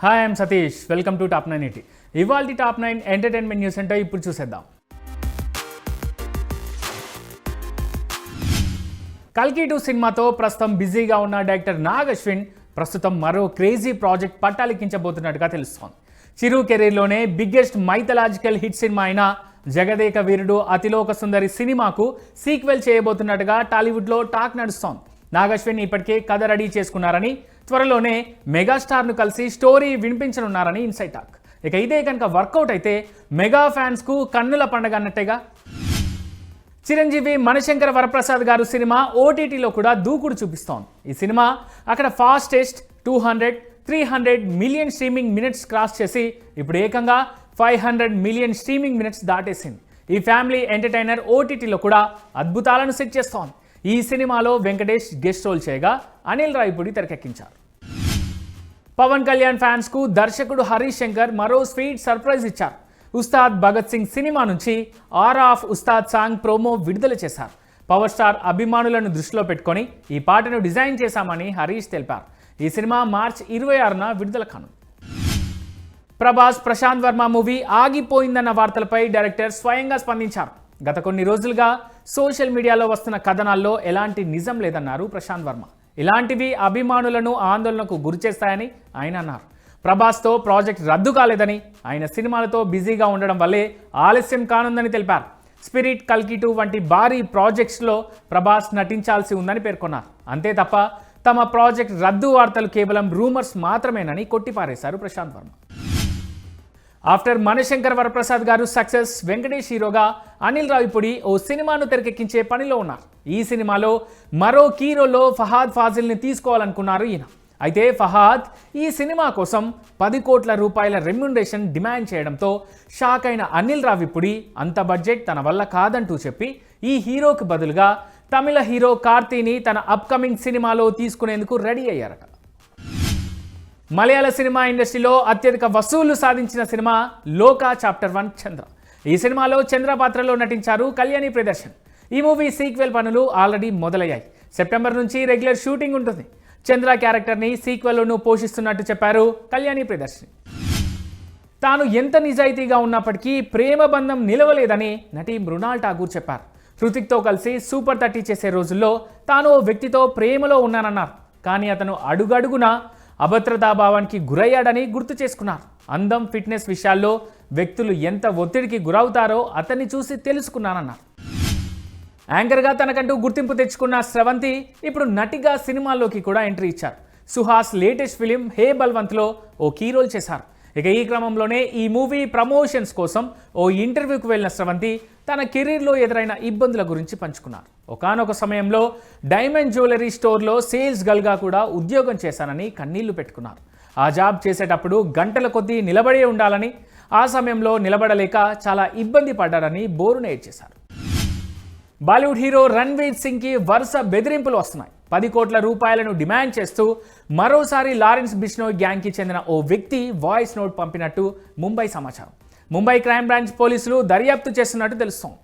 Hi I'm Satish, welcome to top 980. ఇవాల్టి top 9 entertainment news అంటే ఇప్పుడు చూసేద్దాం. కల్కి 2 సినిమాతో ప్రస్తుతం బిజీగా ఉన్న డైరెక్టర్ నాగ్ అశ్విన్ ప్రస్తుతం మరో క్రేజీ ప్రాజెక్ట్ పట్టాలెక్కించబోతున్నట్టుగా తెలుస్తోంది. చిరు కెరీర్లోనే బిగ్గెస్ట్ మైథలాజికల్ హిట్ సినిమా అయిన జగదేక వీరుడు అతిలోక సుందరి సినిమాకు సీక్వెల్ చేయబోతున్నట్టుగా టాలీవుడ్లో టాక్ నడుస్తోంది. నాగ్ అశ్విన్ ఇప్పటికే కథ రెడీ చేసుకున్నారని, త్వరలోనే మెగాస్టార్ను కలిసి స్టోరీ వినిపించనున్నారని ఇన్సైడ్ టాక్. ఇక ఇదే కనుక వర్కౌట్ అయితే మెగా ఫ్యాన్స్కు కన్నుల పండగ అన్నట్టేగా. చిరంజీవి మనశంకర వరప్రసాద్ గారు సినిమా ఓటీటీలో కూడా దూకుడు చూపిస్తోంది. ఈ సినిమా అక్కడ fastest 200-300 million streaming minutes cross చేసి ఇప్పుడు ఏకంగా 500 మిలియన్ స్ట్రీమింగ్ మినిట్స్ దాటేసింది. ఈ ఫ్యామిలీ ఎంటర్టైనర్ ఓటీటీలో కూడా అద్భుతాలను సెట్ చేస్తోంది. ఈ సినిమాలో వెంకటేష్ గెస్ట్ రోల్ చేయగా అనిల్ రావిపూడి తెరకెక్కించారు. పవన్ కళ్యాణ్ ఫ్యాన్స్కు దర్శకుడు హరీష్ శంకర్ మరో స్వీట్ సర్ప్రైజ్ ఇచ్చారు. ఉస్తాద్ భగత్ సింగ్ సినిమా నుంచి ఆర్ ఆఫ్ ఉస్తాద్ సాంగ్ ప్రోమో విడుదల చేశారు. పవర్ స్టార్ అభిమానులను దృష్టిలో పెట్టుకొని ఈ పాటను డిజైన్ చేశామని హరీష్ తెలిపారు. ఈ సినిమా మార్చి 26న విడుదల కానుంది. ప్రభాస్ ప్రశాంత్ వర్మ మూవీ ఆగిపోయిందన్న వార్తలపై డైరెక్టర్ స్వయంగా స్పందించారు. గత కొన్ని రోజులుగా సోషల్ మీడియాలో వస్తున్న కథనాల్లో ఎలాంటి నిజం లేదన్నారు ప్రశాంత్ వర్మ. ఇలాంటివి అభిమానులను ఆందోళనకు గురిచేస్తాయని ఆయన అన్నారు. ప్రభాస్తో ప్రాజెక్ట్ రద్దు కాలేదని, ఆయన సినిమాలతో బిజీగా ఉండడం వల్లే ఆలస్యం కానుందని తెలిపారు. స్పిరిట్, కల్కి 2 వంటి భారీ ప్రాజెక్ట్స్లో ప్రభాస్ నటించాల్సి ఉందని పేర్కొన్నారు. అంతే తప్ప తమ ప్రాజెక్ట్ రద్దు వార్తలు కేవలం రూమర్స్ మాత్రమేనని కొట్టిపారేశారు ప్రశాంత్ వర్మ. ఆఫ్టర్ మనశంకర్ వరప్రసాద్ గారు సక్సెస్, వెంకటేష్ హీరోగా అనిల్ రావిపూడి ఓ సినిమాను తెరకెక్కించే పనిలో ఉన్నారు. ఈ సినిమాలో మరో కీ రోల్లో ఫహాద్ ఫాజిల్ని తీసుకోవాలనుకున్నారు ఈయన. అయితే ఫహాద్ ఈ సినిమా కోసం 10 కోట్ల రూపాయల రెమ్యునరేషన్ డిమాండ్ చేయడంతో షాక్ అయిన అనిల్ రావిపూడి అంత బడ్జెట్ తన వల్ల కాదంటూ చెప్పి ఈ హీరోకి బదులుగా తమిళ హీరో కార్తీని తన అప్కమింగ్ సినిమాలో తీసుకునేందుకు రెడీ అయ్యారట. మలయాళ సినిమా ఇండస్ట్రీలో అత్యధిక వసూళ్లు సాధించిన సినిమా లోకా చాప్టర్ 1 చంద్ర. ఈ సినిమాలో చంద్ర పాత్రలో నటించారు కళ్యాణి ప్రియదర్శన్. ఈ మూవీ సీక్వెల్ పనులు ఆల్రెడీ మొదలయ్యాయి. సెప్టెంబర్ నుంచి రెగ్యులర్ షూటింగ్ ఉంటుంది. చంద్ర క్యారెక్టర్ని సీక్వెల్లోనూ పోషిస్తున్నట్టు చెప్పారు కళ్యాణి ప్రియదర్శన్. తాను ఎంత నిజాయితీగా ఉన్నప్పటికీ ప్రేమ బంధం నిలవలేదని నటి మృణాల్ ఠాగూర్ చెప్పారు. హృతిక్తో కలిసి సూపర్ 30 చేసే రోజుల్లో తాను ఓ వ్యక్తితో ప్రేమలో ఉన్నానన్నారు. కానీ అతను అడుగడుగునా అభద్రతాభావానికి గురయ్యాడని గుర్తు చేసుకున్నారు. అందం, ఫిట్నెస్ విషయాల్లో వ్యక్తులు ఎంత ఒత్తిడికి గురవుతారో అతన్ని చూసి తెలుసుకున్నానన్నారు. యాంకర్గా తనకంటూ గుర్తింపు తెచ్చుకున్న స్రవంతి ఇప్పుడు నటిగా సినిమాల్లోకి కూడా ఎంట్రీ ఇచ్చారు. సుహాస్ లేటెస్ట్ ఫిలిం హే బల్వంత్లో ఓ కీ రోల్ చేశారు. ఇక ఈ క్రమంలోనే ఈ మూవీ ప్రమోషన్స్ కోసం ఓ ఇంటర్వ్యూకి వెళ్ళిన స్రవంతి తన కెరీర్లో ఎదురైన ఇబ్బందుల గురించి పంచుకున్నారు. ఒకానొక సమయంలో డైమండ్ జ్యువెలరీ స్టోర్లో సేల్స్ గర్ల్గా కూడా ఉద్యోగం చేశానని కన్నీళ్లు పెట్టుకున్నారు. ఆ జాబ్ చేసేటప్పుడు గంటల కొద్దీ నిలబడే ఉండాలని, ఆ సమయంలో నిలబడలేక చాలా ఇబ్బంది పడ్డారని బోరున ఏడ్చేశారు. బాలీవుడ్ హీరో రణ్వీర్ సింగ్కి వరుస బెదిరింపులు వస్తున్నాయి. 10 కోట్ల రూపాయలను డిమాండ్ చేస్తూ మరోసారి లారెన్స్ బిష్నోయ్ గ్యాంగ్కి చెందిన ఓ వ్యక్తి వాయిస్ నోట్ పంపినట్టు ముంబై సమాచారం. ముంబై క్రైమ్ బ్రాంచ్ పోలీసులు దర్యాప్తు చేస్తున్నట్టు తెలుస్తోంది.